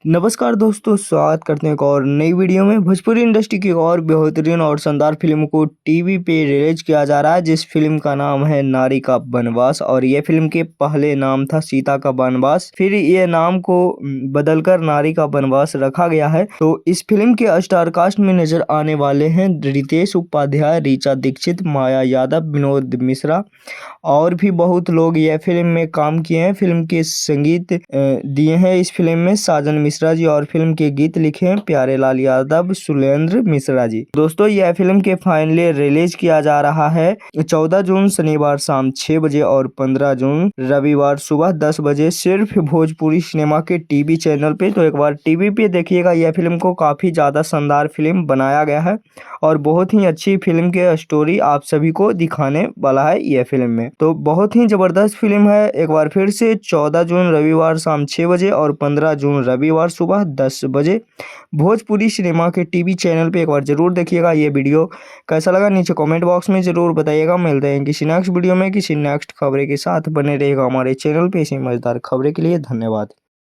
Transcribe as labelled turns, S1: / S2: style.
S1: नमस्कार दोस्तों, स्वागत करते हैं एक और नई वीडियो में। भोजपुरी इंडस्ट्री की और बेहतरीन और शानदार फिल्म को टीवी पे रिलीज किया जा रहा है, जिस फिल्म का नाम है नारी का वनवास। और ये फिल्म के पहले नाम था सीता का वनवास, फिर ये नाम को बदलकर नारी का वनवास रखा गया है। तो इस फिल्म के स्टार कास्ट में नजर आने वाले हैं रितेश उपाध्याय, ऋचा दीक्षित, माया यादव, विनोद मिश्रा और भी बहुत लोग यह फिल्म में काम किए हैं। फिल्म के संगीत दिए हैं इस फिल्म में साजन मिश्रा जी, और फिल्म के गीत लिखे हैं प्यारेलाल यादव, सुलेंद्र मिश्रा जी। दोस्तों, यह फिल्म के फाइनली रिलीज किया जा रहा है 14 जून शनिवार शाम 6 बजे और 15 जून रविवार सुबह 10 बजे, सिर्फ भोजपुरी सिनेमा के टीवी चैनल पे। तो एक बार टीवी पे देखिएगा यह फिल्म को, काफी ज्यादा शानदार फिल्म बनाया गया है और बहुत ही अच्छी फिल्म के स्टोरी आप सभी को दिखाने वाला है यह फिल्म में। तो बहुत ही जबरदस्त फिल्म है। एक बार फिर से 14 जून रविवार शाम 6 बजे और 15 जून रविवार सुबह 10 बजे भोजपुरी सिनेमा के टीवी चैनल पे एक बार जरूर देखिएगा। ये वीडियो कैसा लगा नीचे कमेंट बॉक्स में जरूर बताइएगा। मिलते हैं किसी नेक्स्ट वीडियो में किसी नेक्स्ट खबरें के साथ। बने रहेगा हमारे चैनल पे इसी मजेदार खबरें के लिए। धन्यवाद।